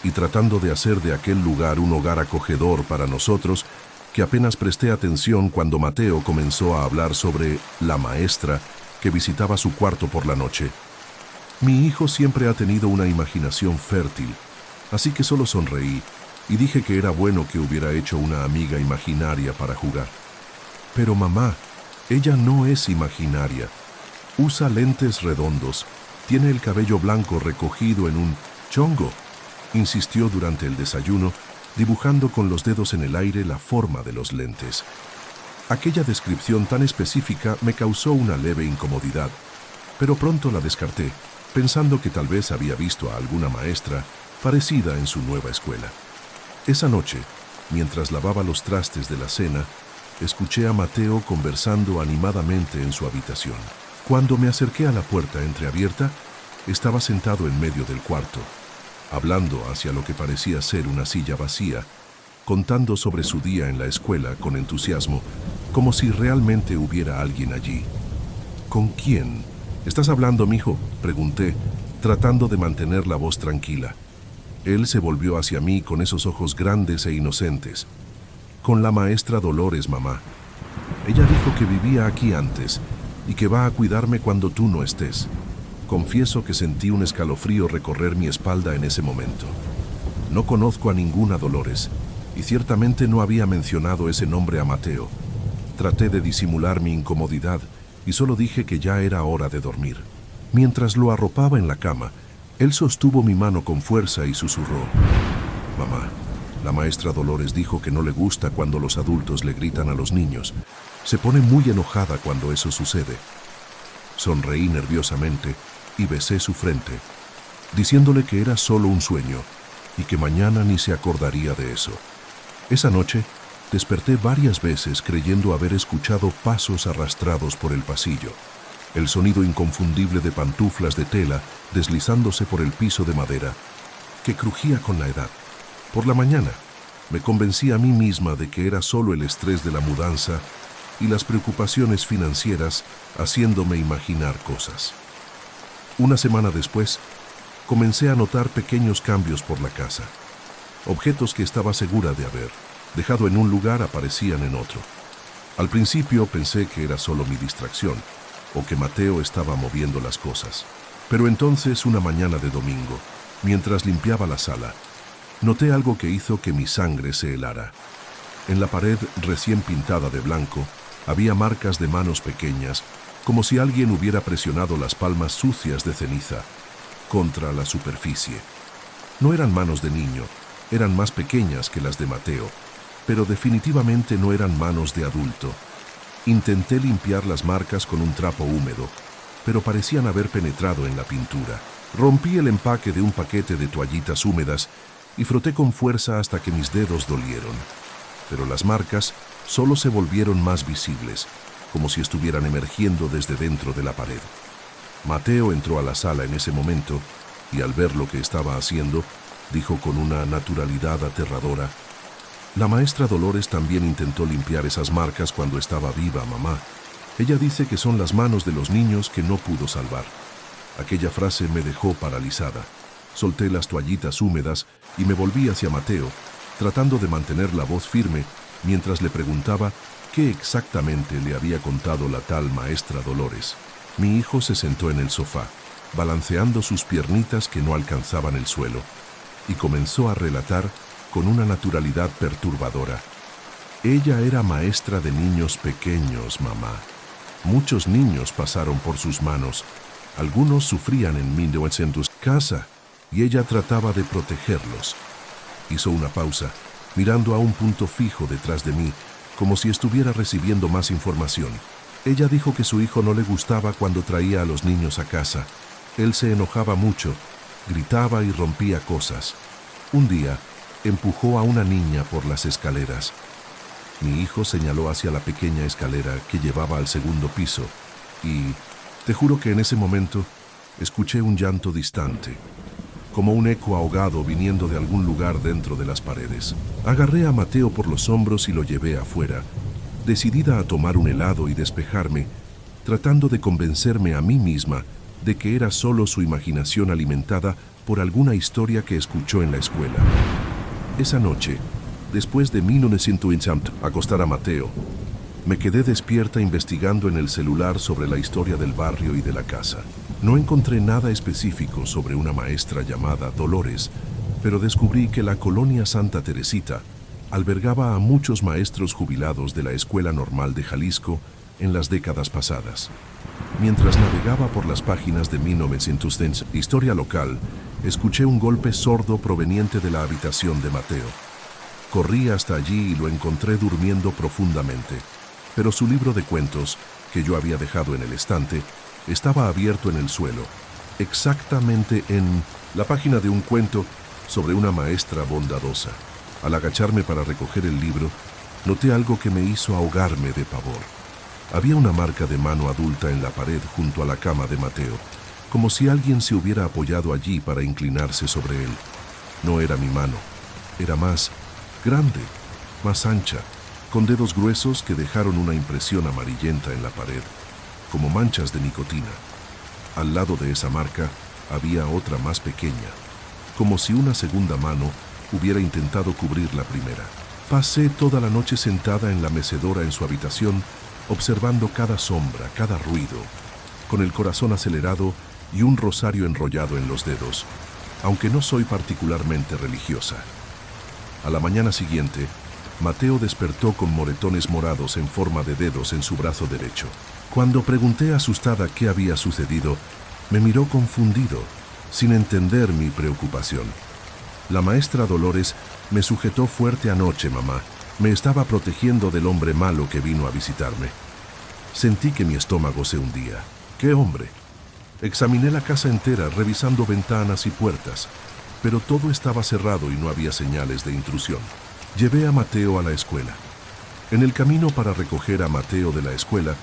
y tratando de hacer de aquel lugar un hogar acogedor para nosotros, que apenas presté atención cuando Mateo comenzó a hablar sobre la maestra que visitaba su cuarto por la noche. Mi hijo siempre ha tenido una imaginación fértil, así que solo sonreí y dije que era bueno que hubiera hecho una amiga imaginaria para jugar. Pero mamá, ella no es imaginaria. Usa lentes redondos, tiene el cabello blanco recogido en un chongo, insistió durante el desayuno, dibujando con los dedos en el aire la forma de los lentes. Aquella descripción tan específica me causó una leve incomodidad, pero pronto la descarté, pensando que tal vez había visto a alguna maestra parecida en su nueva escuela. Esa noche, mientras lavaba los trastes de la cena, escuché a Mateo conversando animadamente en su habitación. Cuando me acerqué a la puerta entreabierta, estaba sentado en medio del cuarto, hablando hacia lo que parecía ser una silla vacía, contando sobre su día en la escuela con entusiasmo, como si realmente hubiera alguien allí. ¿Con quién? ¿Estás hablando, mijo?, pregunté, tratando de mantener la voz tranquila. Él se volvió hacia mí con esos ojos grandes e inocentes. Con la maestra Dolores, mamá. Ella dijo que vivía aquí antes y que va a cuidarme cuando tú no estés. Confieso que sentí un escalofrío recorrer mi espalda en ese momento. No conozco a ninguna Dolores y ciertamente no había mencionado ese nombre a Mateo. Traté de disimular mi incomodidad y solo dije que ya era hora de dormir. Mientras lo arropaba en la cama, él sostuvo mi mano con fuerza y susurró: «Mamá, la maestra Dolores dijo que no le gusta cuando los adultos le gritan a los niños. Se pone muy enojada cuando eso sucede». Sonreí nerviosamente y besé su frente, diciéndole que era solo un sueño y que mañana ni se acordaría de eso. Esa noche desperté varias veces creyendo haber escuchado pasos arrastrados por el pasillo, el sonido inconfundible de pantuflas de tela deslizándose por el piso de madera, que crujía con la edad. Por la mañana me convencí a mí misma de que era solo el estrés de la mudanza y las preocupaciones financieras haciéndome imaginar cosas. Una semana después, comencé a notar pequeños cambios por la casa. Objetos que estaba segura de haber dejado en un lugar aparecían en otro. Al principio pensé que era solo mi distracción, o que Mateo estaba moviendo las cosas. Pero entonces, una mañana de domingo, mientras limpiaba la sala, noté algo que hizo que mi sangre se helara. En la pared recién pintada de blanco, había marcas de manos pequeñas, como si alguien hubiera presionado las palmas sucias de ceniza contra la superficie. No eran manos de niño, eran más pequeñas que las de Mateo, pero definitivamente no eran manos de adulto. Intenté limpiar las marcas con un trapo húmedo, pero parecían haber penetrado en la pintura. Rompí el empaque de un paquete de toallitas húmedas y froté con fuerza hasta que mis dedos dolieron. Pero las marcas solo se volvieron más visibles, como si estuvieran emergiendo desde dentro de la pared. Mateo entró a la sala en ese momento y al ver lo que estaba haciendo, dijo con una naturalidad aterradora: «La maestra Dolores también intentó limpiar esas marcas cuando estaba viva, mamá. Ella dice que son las manos de los niños que no pudo salvar». Aquella frase me dejó paralizada. Solté las toallitas húmedas y me volví hacia Mateo, tratando de mantener la voz firme mientras le preguntaba qué exactamente le había contado la tal maestra Dolores. Mi hijo se sentó en el sofá, balanceando sus piernitas que no alcanzaban el suelo, y comenzó a relatar con una naturalidad perturbadora. Ella era maestra de niños pequeños, mamá. Muchos niños pasaron por sus manos. Algunos sufrían en 1900 casa y ella trataba de protegerlos. Hizo una pausa, mirando a un punto fijo detrás de mí, como si estuviera recibiendo más información. Ella dijo que su hijo no le gustaba cuando traía a los niños a casa. Él se enojaba mucho, gritaba y rompía cosas. Un día, empujó a una niña por las escaleras. Mi hijo señaló hacia la pequeña escalera que llevaba al segundo piso y, te juro que en ese momento, escuché un llanto distante, como un eco ahogado viniendo de algún lugar dentro de las paredes. Agarré a Mateo por los hombros y lo llevé afuera, decidida a tomar un helado y despejarme, tratando de convencerme a mí misma de que era solo su imaginación alimentada por alguna historia que escuchó en la escuela. Esa noche, después de 1920 acostar a Mateo, me quedé despierta investigando en el celular sobre la historia del barrio y de la casa. No encontré nada específico sobre una maestra llamada Dolores, pero descubrí que la colonia Santa Teresita albergaba a muchos maestros jubilados de la Escuela Normal de Jalisco en las décadas pasadas. Mientras navegaba por las páginas de 1910, Historia Local, escuché un golpe sordo proveniente de la habitación de Mateo. Corrí hasta allí y lo encontré durmiendo profundamente, pero su libro de cuentos, que yo había dejado en el estante, estaba abierto en el suelo, exactamente en la página de un cuento sobre una maestra bondadosa. Al agacharme para recoger el libro, noté algo que me hizo ahogarme de pavor. Había una marca de mano adulta en la pared junto a la cama de Mateo, como si alguien se hubiera apoyado allí para inclinarse sobre él. No era mi mano, era más grande, más ancha, con dedos gruesos que dejaron una impresión amarillenta en la pared, como manchas de nicotina. Al lado de esa marca había otra más pequeña, como si una segunda mano hubiera intentado cubrir la primera. Pasé toda la noche sentada en la mecedora en su habitación, observando cada sombra, cada ruido, con el corazón acelerado y un rosario enrollado en los dedos, aunque no soy particularmente religiosa. A la mañana siguiente, Mateo despertó con moretones morados en forma de dedos en su brazo derecho. Cuando pregunté asustada qué había sucedido, me miró confundido, sin entender mi preocupación. La maestra Dolores me sujetó fuerte anoche, mamá. Me estaba protegiendo del hombre malo que vino a visitarme. Sentí que mi estómago se hundía. ¿Qué hombre? Examiné la casa entera, revisando ventanas y puertas, pero todo estaba cerrado y no había señales de intrusión. Llevé a Mateo a la escuela. En el camino para recoger a Mateo de la escuela,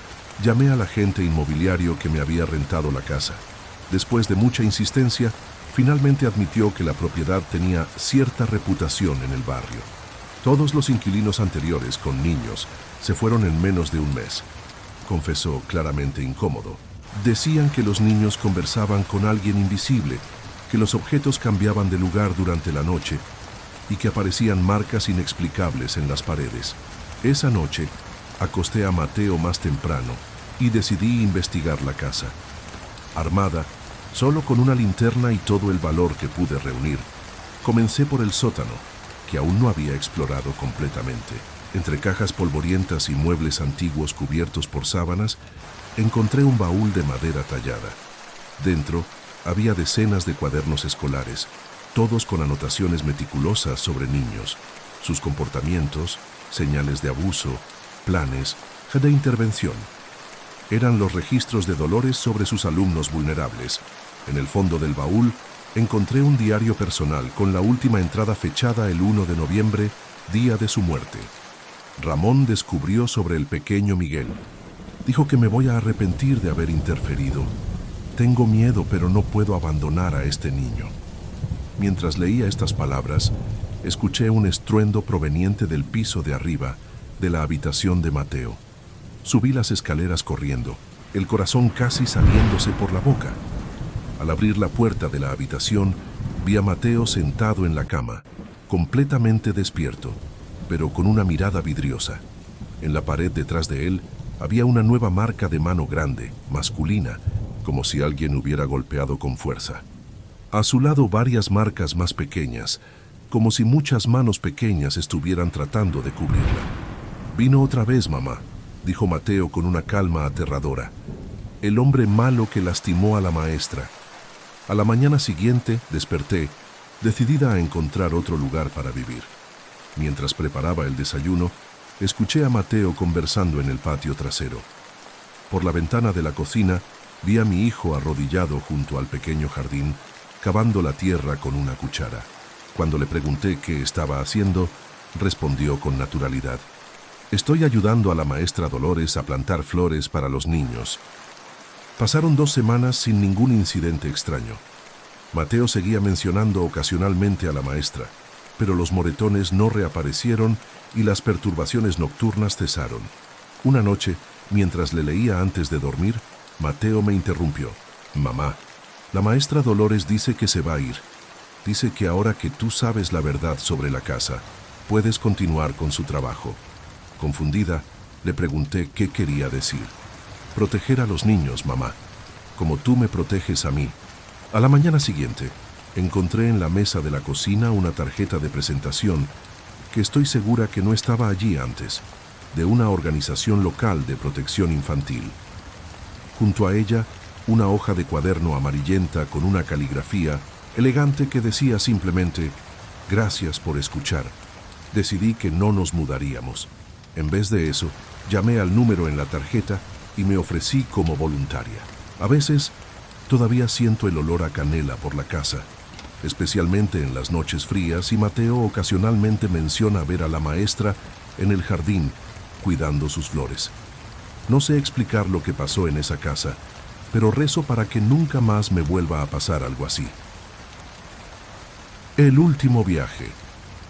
llamé al agente inmobiliario que me había rentado la casa. Después de mucha insistencia, finalmente admitió que la propiedad tenía cierta reputación en el barrio. Todos los inquilinos anteriores con niños se fueron en menos de un mes, confesó claramente incómodo. Decían que los niños conversaban con alguien invisible, que los objetos cambiaban de lugar durante la noche y que aparecían marcas inexplicables en las paredes. Esa noche, acosté a Mateo más temprano y decidí investigar la casa. Armada, solo con una linterna y todo el valor que pude reunir, comencé por el sótano, que aún no había explorado completamente. Entre cajas polvorientas y muebles antiguos cubiertos por sábanas, encontré un baúl de madera tallada. Dentro había decenas de cuadernos escolares, todos con anotaciones meticulosas sobre niños, sus comportamientos, señales de abuso, planes de intervención. Eran los registros de Dolores sobre sus alumnos vulnerables. En el fondo del baúl encontré un diario personal con la última entrada fechada el 1 de noviembre, día de su muerte. Ramón descubrió sobre el pequeño Miguel. Dijo que me voy a arrepentir de haber interferido. Tengo miedo, pero no puedo abandonar a este niño. Mientras leía estas palabras, escuché un estruendo proveniente del piso de arriba, de la habitación de Mateo. Subí las escaleras corriendo, el corazón casi saliéndose por la boca. Al abrir la puerta de la habitación, vi a Mateo sentado en la cama, completamente despierto, pero con una mirada vidriosa. En la pared detrás de él había una nueva marca de mano grande, masculina, como si alguien hubiera golpeado con fuerza. A su lado varias marcas más pequeñas, como si muchas manos pequeñas estuvieran tratando de cubrirla. «Vino otra vez, mamá», dijo Mateo con una calma aterradora. «El hombre malo que lastimó a la maestra». A la mañana siguiente desperté, decidida a encontrar otro lugar para vivir. Mientras preparaba el desayuno, escuché a Mateo conversando en el patio trasero. Por la ventana de la cocina, vi a mi hijo arrodillado junto al pequeño jardín, cavando la tierra con una cuchara. Cuando le pregunté qué estaba haciendo, respondió con naturalidad: «Estoy ayudando a la maestra Dolores a plantar flores para los niños». Pasaron 2 semanas sin ningún incidente extraño. Mateo seguía mencionando ocasionalmente a la maestra, pero los moretones no reaparecieron y las perturbaciones nocturnas cesaron. Una noche, Mientras le leía antes de dormir, Mateo me interrumpió. Mamá, la maestra Dolores dice que se va a ir. Dice que ahora que tú sabes la verdad sobre la casa, puedes continuar con su trabajo. Confundida, le pregunté qué quería decir. Proteger a los niños, mamá, como tú me proteges a mí. A la mañana siguiente, encontré en la mesa de la cocina una tarjeta de presentación que estoy segura que no estaba allí antes, de una organización local de protección infantil. Junto a ella, una hoja de cuaderno amarillenta con una caligrafía elegante que decía simplemente: «Gracias por escuchar». Decidí que no nos mudaríamos. En vez de eso, llamé al número en la tarjeta y me ofrecí como voluntaria. A veces, todavía siento el olor a canela por la casa, especialmente en las noches frías, y Mateo ocasionalmente menciona ver a la maestra en el jardín cuidando sus flores. No sé explicar lo que pasó en esa casa, pero rezo para que nunca más me vuelva a pasar algo así. El último viaje.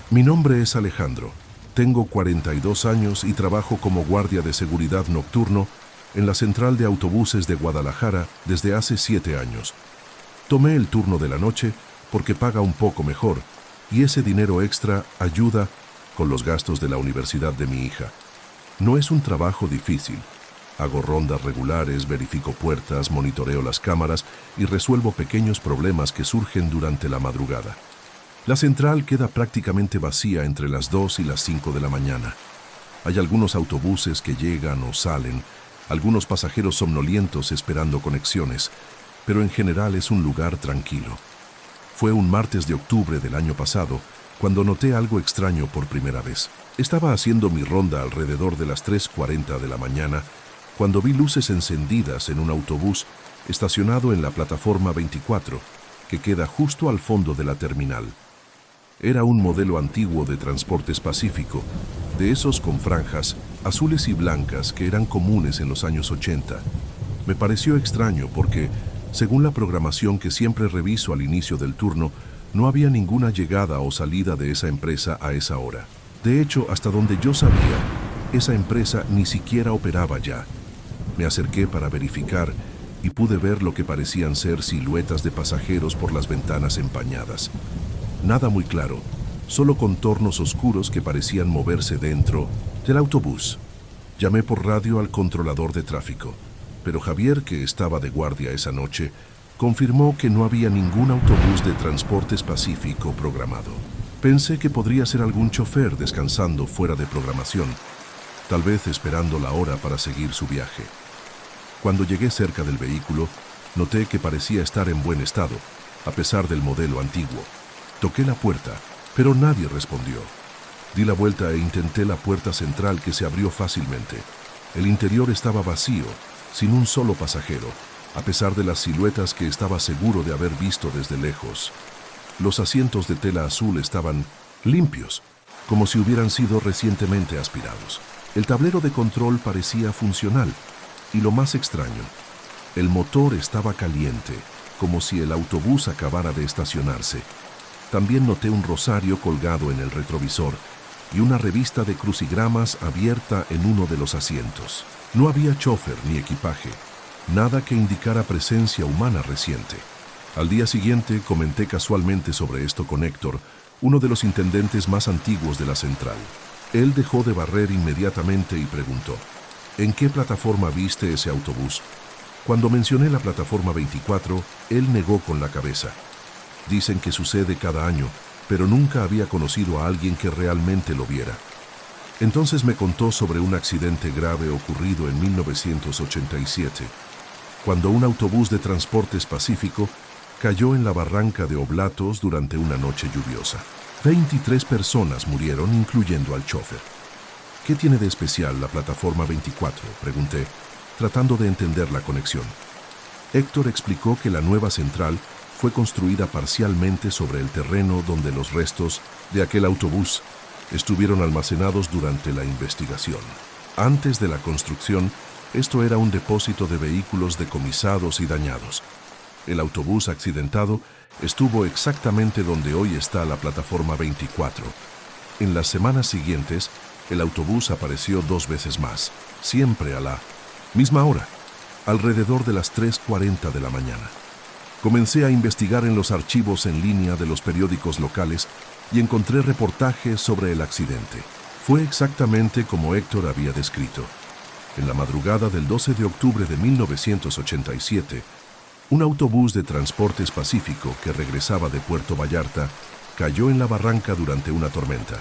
Mi nombre es Alejandro. Tengo 42 años y trabajo como guardia de seguridad nocturno en la central de autobuses de Guadalajara desde hace 7 años. Tomé el turno de la noche porque paga un poco mejor y ese dinero extra ayuda con los gastos de la universidad de mi hija. No es un trabajo difícil. Hago rondas regulares, verifico puertas, monitoreo las cámaras y resuelvo pequeños problemas que surgen durante la madrugada. La central queda prácticamente vacía entre las 2 y las 5 de la mañana. Hay algunos autobuses que llegan o salen, algunos pasajeros somnolientos esperando conexiones, pero en general es un lugar tranquilo. Fue un martes de octubre del año pasado cuando noté algo extraño por primera vez. Estaba haciendo mi ronda alrededor de las 3:40 de la mañana cuando vi luces encendidas en un autobús estacionado en la plataforma 24, que queda justo al fondo de la terminal. Era un modelo antiguo de Transportes Pacífico, de esos con franjas azules y blancas que eran comunes en los años 80. Me pareció extraño porque, según la programación que siempre reviso al inicio del turno, no había ninguna llegada o salida de esa empresa a esa hora. De hecho, hasta donde yo sabía, esa empresa ni siquiera operaba ya. Me acerqué para verificar y pude ver lo que parecían ser siluetas de pasajeros por las ventanas empañadas. Nada muy claro, solo contornos oscuros que parecían moverse dentro del autobús. Llamé por radio al controlador de tráfico, pero Javier, que estaba de guardia esa noche, confirmó que no había ningún autobús de Transportes Pacífico programado. Pensé que podría ser algún chofer descansando fuera de programación, tal vez esperando la hora para seguir su viaje. Cuando llegué cerca del vehículo, noté que parecía estar en buen estado, a pesar del modelo antiguo. Toqué la puerta, pero nadie respondió. Di la vuelta e intenté la puerta central, que se abrió fácilmente. El interior estaba vacío, sin un solo pasajero, a pesar de las siluetas que estaba seguro de haber visto desde lejos. Los asientos de tela azul estaban limpios, como si hubieran sido recientemente aspirados. El tablero de control parecía funcional, y lo más extraño, el motor estaba caliente, como si el autobús acabara de estacionarse. También noté un rosario colgado en el retrovisor y una revista de crucigramas abierta en uno de los asientos. No había chofer ni equipaje, nada que indicara presencia humana reciente. Al día siguiente comenté casualmente sobre esto con Héctor, uno de los intendentes más antiguos de la central. Él dejó de barrer inmediatamente y preguntó: ¿en qué plataforma viste ese autobús? Cuando mencioné la plataforma 24, él negó con la cabeza. Dicen que sucede cada año, pero nunca había conocido a alguien que realmente lo viera. Entonces me contó sobre un accidente grave ocurrido en 1987, cuando un autobús de Transportes Pacífico cayó en la barranca de Oblatos durante una noche lluviosa. 23 personas murieron, incluyendo al chofer. ¿Qué tiene de especial la plataforma 24?, pregunté, tratando de entender la conexión. Héctor explicó que la nueva central fue construida parcialmente sobre el terreno donde los restos de aquel autobús estuvieron almacenados durante la investigación. Antes de la construcción, esto era un depósito de vehículos decomisados y dañados. El autobús accidentado estuvo exactamente donde hoy está la plataforma 24. En las semanas siguientes, el autobús apareció 2 veces más, siempre a la Misma hora, alrededor de las 3:40 de la mañana. Comencé a investigar en los archivos en línea de los periódicos locales y encontré reportajes sobre el accidente. Fue exactamente como Héctor había descrito. En la madrugada del 12 de octubre de 1987, un autobús de Transportes Pacífico que regresaba de Puerto Vallarta cayó en la barranca durante una tormenta.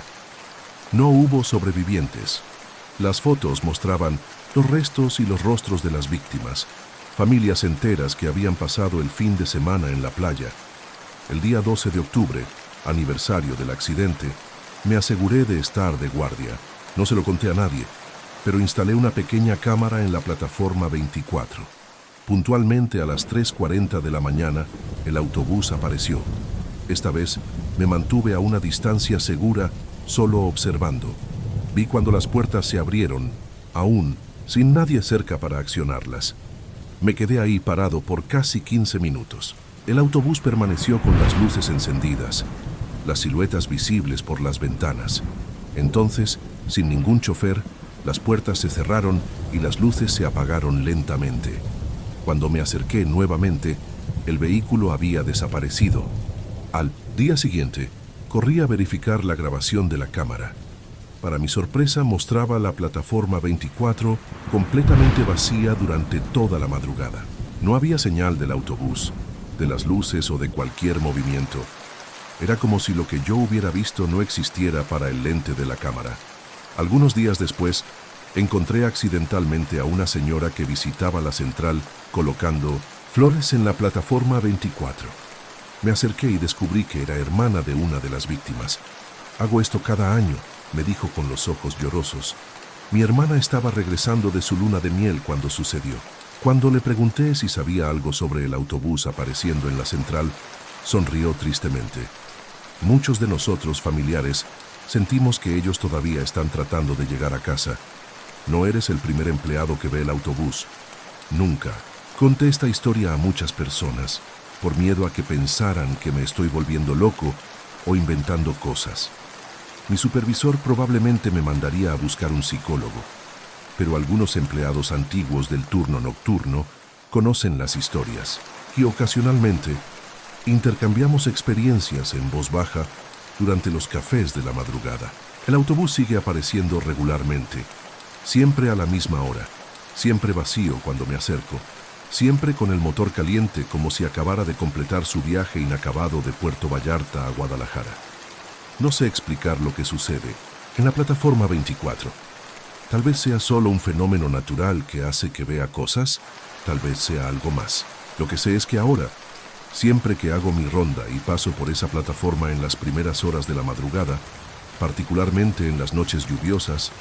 No hubo sobrevivientes. Las fotos mostraban los restos y los rostros de las víctimas, familias enteras que habían pasado el fin de semana en la playa. El día 12 de octubre, aniversario del accidente, me aseguré de estar de guardia. No se lo conté a nadie, pero instalé una pequeña cámara en la plataforma 24. Puntualmente a las 3:40 de la mañana, el autobús apareció. Esta vez me mantuve a una distancia segura, solo observando. Vi cuando las puertas se abrieron, aún sin nadie cerca para accionarlas. Me quedé ahí parado por casi 15 minutos. El autobús permaneció con las luces encendidas, las siluetas visibles por las ventanas. Entonces, sin ningún chofer, las puertas se cerraron y las luces se apagaron lentamente. Cuando me acerqué nuevamente, el vehículo había desaparecido. Al día siguiente, corrí a verificar la grabación de la cámara. Para mi sorpresa, mostraba la plataforma 24 completamente vacía durante toda la madrugada. No había señal del autobús, de las luces o de cualquier movimiento. Era como si lo que yo hubiera visto no existiera para el lente de la cámara. Algunos días después, encontré accidentalmente a una señora que visitaba la central colocando flores en la plataforma 24. Me acerqué y descubrí que era hermana de una de las víctimas. «Hago esto cada año», me dijo con los ojos llorosos. Mi hermana estaba regresando de su luna de miel cuando sucedió. Cuando le pregunté si sabía algo sobre el autobús apareciendo en la central, sonrió tristemente. Muchos de nosotros, familiares, sentimos que ellos todavía están tratando de llegar a casa. No eres el primer empleado que ve el autobús. Nunca. Conté esta historia a muchas personas, por miedo a que pensaran que me estoy volviendo loco o inventando cosas. Mi supervisor probablemente me mandaría a buscar un psicólogo, pero algunos empleados antiguos del turno nocturno conocen las historias y ocasionalmente intercambiamos experiencias en voz baja durante los cafés de la madrugada. El autobús sigue apareciendo regularmente, siempre a la misma hora, siempre vacío cuando me acerco, siempre con el motor caliente como si acabara de completar su viaje inacabado de Puerto Vallarta a Guadalajara. No sé explicar lo que sucede en la plataforma 24. Tal vez sea solo un fenómeno natural que hace que vea cosas, tal vez sea algo más. Lo que sé es que ahora, siempre que hago mi ronda y paso por esa plataforma en las primeras horas de la madrugada, particularmente en las noches lluviosas,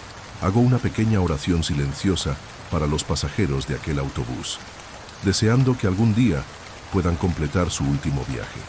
hago una pequeña oración silenciosa para los pasajeros de aquel autobús, deseando que algún día puedan completar su último viaje.